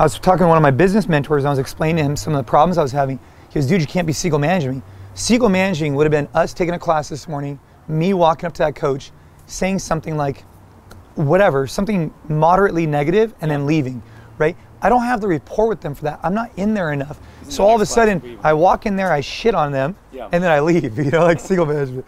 I was talking to one of my business mentors and I was explaining to him some of the problems I was having. He goes, dude, you can't be seagull managing me. Seagull managing would have been us taking a class this morning, me walking up to that coach, saying something like, whatever, something moderately negative and then leaving, right? I don't have the rapport with them for that. I'm not in there enough. So all of a sudden, I walk in there, I shit on them, and then I leave, you know, like seagull management.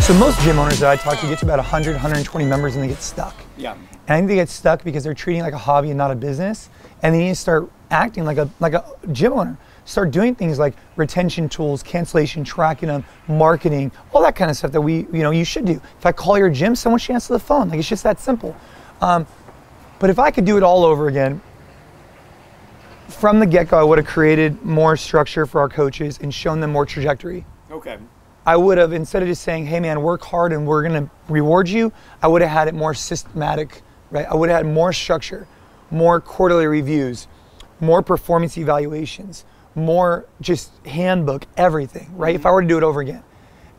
So most gym owners that I talk to get to about 100, 120 members and they get stuck. Yeah. And I think they get stuck because they're treating it like a hobby and not a business. And they need to start acting like a gym owner. Start doing things like retention tools, cancellation, tracking them, marketing, all that kind of stuff that you should do. If I call your gym, someone should answer the phone. Like, it's just that simple. But if I could do it all over again, from the get-go, I would have created more structure for our coaches and shown them more trajectory. Okay. I would have, instead of just saying, hey man, work hard and we're gonna reward you, I would have had it more systematic, right? I would have had more structure, more quarterly reviews, more performance evaluations, more just handbook, everything, right? Mm-hmm. If I were to do it over again.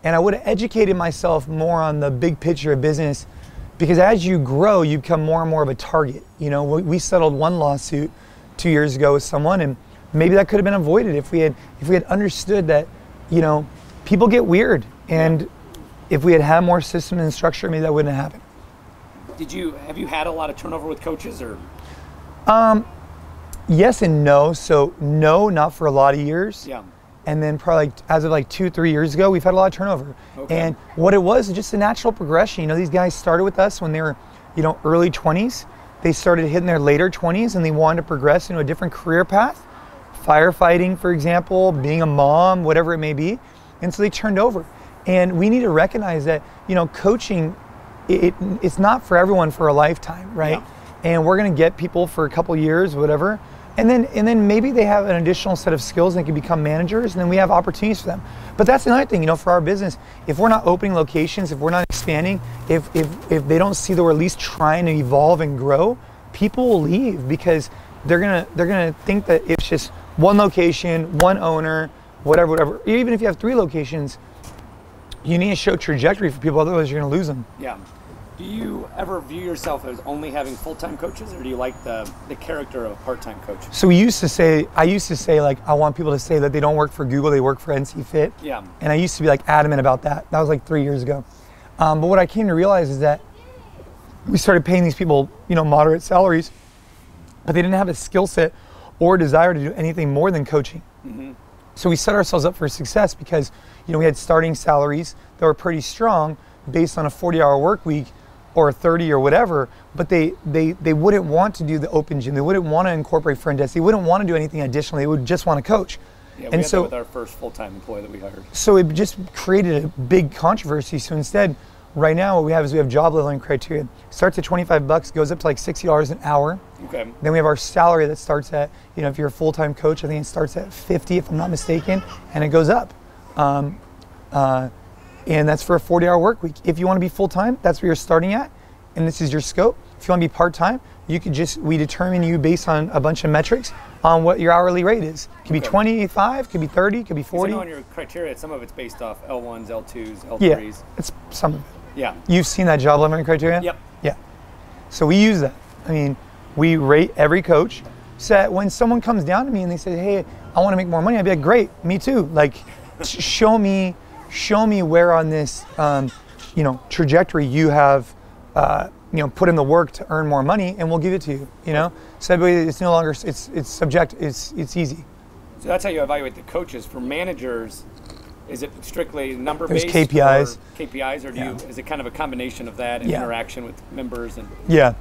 And I would have educated myself more on the big picture of business, because as you grow, you become more and more of a target. You know, we settled one lawsuit 2 years ago with someone, and maybe that could have been avoided if we had understood that, you know, people get weird, and if we had more system and structure, maybe that wouldn't have happened. Have you had a lot of turnover with coaches, or? Yes and no. So no, not for a lot of years. Yeah. And then probably as of 2-3 years ago, we've had a lot of turnover. Okay. And what it was just a natural progression. You know, these guys started with us when they were, early 20s. They started hitting their later 20s and they wanted to progress into a different career path. Firefighting, for example, being a mom, whatever it may be. And so they turned over. And we need to recognize that, coaching, it's not for everyone for a lifetime, right? Yeah. And we're gonna get people for a couple years, whatever. And then maybe they have an additional set of skills and they can become managers, and then we have opportunities for them. But that's another thing, for our business, if we're not opening locations, if we're not expanding, if they don't see that we're at least trying to evolve and grow, people will leave because they're gonna think that it's just one location, one owner, whatever. Even if you have 3 locations, you need to show trajectory for people, otherwise you're gonna lose them. Yeah. Do you ever view yourself as only having full-time coaches, or do you like the character of a part-time coach? So I used to say I want people to say that they don't work for Google, they work for NC Fit. Yeah. And I used to be adamant about that. That was 3 years ago. But what I came to realize is that we started paying these people, moderate salaries, but they didn't have a skill set or desire to do anything more than coaching. Mm-hmm. So we set ourselves up for success because, we had starting salaries that were pretty strong based on a 40-hour work week or 30 or whatever, but they wouldn't want to do the open gym. They wouldn't want to incorporate friend desks. They wouldn't want to do anything additional. They would just want to coach. Yeah, we had that with our first full-time employee that we hired. So it just created a big controversy. So instead, right now what we have job leveling criteria. It starts at $25, goes up to $60 an hour. Okay. Then we have our salary that starts at, if you're a full-time coach, I think it starts at 50 if I'm not mistaken, and it goes up. And that's for a 40-hour work week. If you want to be full-time, that's where you're starting at, and this is your scope. If you want to be part-time, we determine you based on a bunch of metrics on what your hourly rate is. It could be 25, could be 30, could be 40. I know on your criteria, some of it's based off L1s, L2s, L3s. Yeah, it's some of it. Yeah. You've seen that job leveling criteria? Yep. Yeah. So we use that. I mean, we rate every coach. So that when someone comes down to me and they say, hey, I want to make more money, I'd be like, great, me too. Show me where on this trajectory you have, put in the work to earn more money, and we'll give it to you. So it's no longer it's subject. It's easy. So that's how you evaluate the coaches. For managers, is it strictly number based? There's KPIs. Or KPIs, or is it kind of a combination of that and interaction with members? And yeah.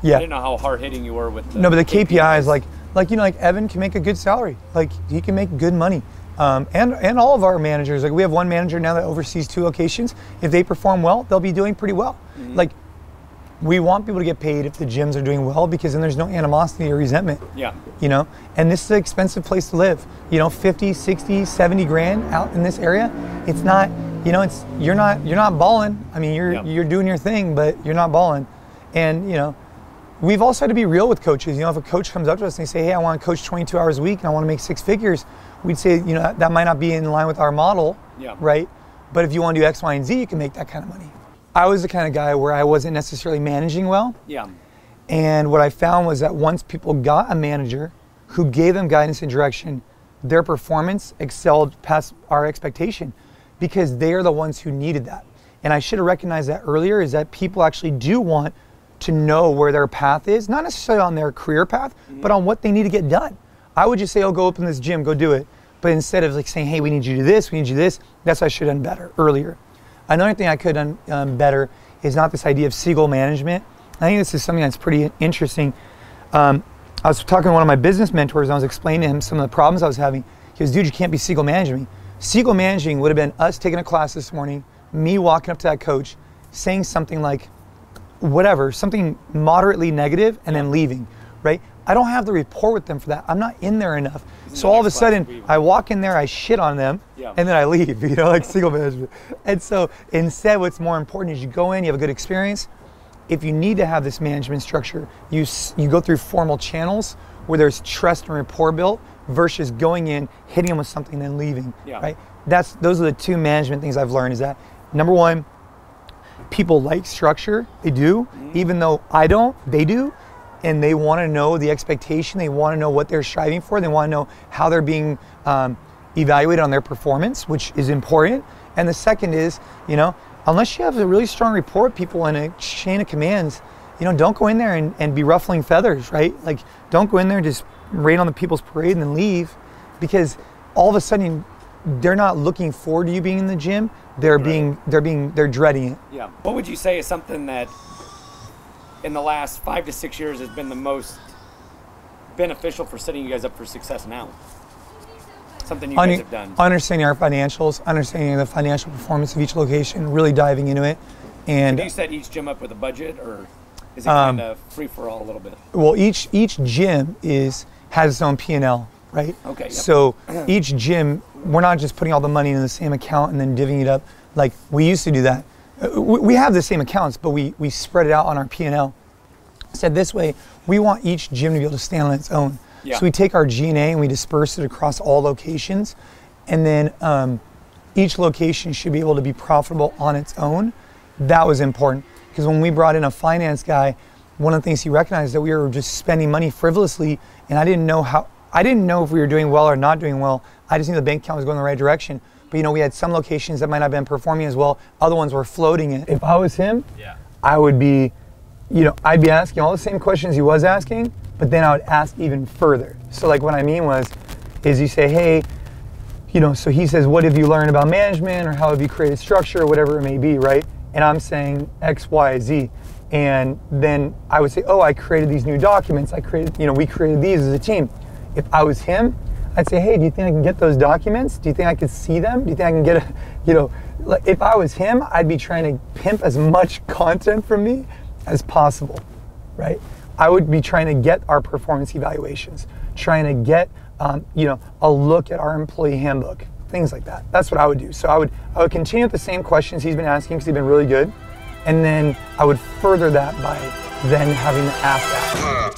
I didn't know how hard hitting you were with the but the KPIs, like Evan can make a good salary. Like he can make good money. And all of our managers, like we have one manager now that oversees 2 locations. If they perform well, they'll be doing pretty well. Mm-hmm. Like we want people to get paid if the gyms are doing well, because then there's no animosity or resentment. Yeah. And this is an expensive place to live. 50, 60, 70 grand out in this area. It's not, you're not balling. I mean, you're doing your thing, but you're not balling. And, we've also had to be real with coaches. If a coach comes up to us and they say, hey, I want to coach 22 hours a week and I want to make 6 figures, we'd say, that might not be in line with our model, right? But if you want to do X, Y, and Z, you can make that kind of money. I was the kind of guy where I wasn't necessarily managing well. Yeah. And what I found was that once people got a manager who gave them guidance and direction, their performance excelled past our expectation, because they are the ones who needed that. And I should have recognized that earlier, is that people actually do want to know where their path is, not necessarily on their career path, but on what they need to get done. I would just say, oh, go open this gym, go do it. But instead of saying, hey, we need you to do this, we need you to do this, that's what I should have done better earlier. Another thing I could have done better is not this idea of seagull management. I think this is something that's pretty interesting. I was talking to one of my business mentors, and I was explaining to him some of the problems I was having. He goes, dude, you can't be seagull managing me. Seagull managing would have been us taking a class this morning, me walking up to that coach, saying something like, whatever, something moderately negative, and then leaving, right? I don't have the rapport with them for that. I'm not in there enough. So all of a sudden, I walk in there, I shit on them, and then I leave, like single management. And so instead, what's more important is you go in, you have a good experience. If you need to have this management structure, you go through formal channels where there's trust and rapport built, versus going in, hitting them with something, then leaving, right? Those are the 2 management things I've learned, is that, number 1, people like structure, they do, even though I don't, they do. And they want to know the expectation, they want to know what they're striving for, they want to know how they're being evaluated on their performance, which is important. And the second is, unless you have a really strong rapport with people and a chain of commands, don't go in there and be ruffling feathers, right? Like, don't go in there and just rain on the people's parade and then leave, because all of a sudden they're not looking forward to you being in the gym. They're dreading it. Yeah. What would you say is something that in the last 5 to 6 years has been the most beneficial for setting you guys up for success now? Something you guys have done. Understanding our financials, understanding the financial performance of each location, really diving into it. And do you set each gym up with a budget, or is it kind of free for all a little bit? Well, each gym has its own P&L, right? Okay. Yep. So each gym, we're not just putting all the money in the same account and then divvying it up like we used to do that. We have the same accounts, but we spread it out on our P&L. Said this way, we want each gym to be able to stand on its own. Yeah. So we take our G&A and we disperse it across all locations, and then each location should be able to be profitable on its own. That was important, because when we brought in a finance guy, one of the things he recognized that we were just spending money frivolously, and I didn't know if we were doing well or not doing well. I just knew the bank account was going the right direction. But we had some locations that might not have been performing as well. Other ones were floating it. If I was him, I would be, I'd be asking all the same questions he was asking, but then I would ask even further. So like what I mean is you say, hey, so he says, what have you learned about management, or how have you created structure, or whatever it may be, right? And I'm saying X, Y, Z. And then I would say, oh, I created these new documents. We created these as a team. If I was him, I'd say, hey, do you think I can get those documents? Do you think I could see them? Do you think I can get if I was him, I'd be trying to pimp as much content from me as possible, right? I would be trying to get our performance evaluations, trying to get, a look at our employee handbook, things like that. That's what I would do. So I would continue with the same questions he's been asking, because he's been really good. And then I would further that by then having to ask that.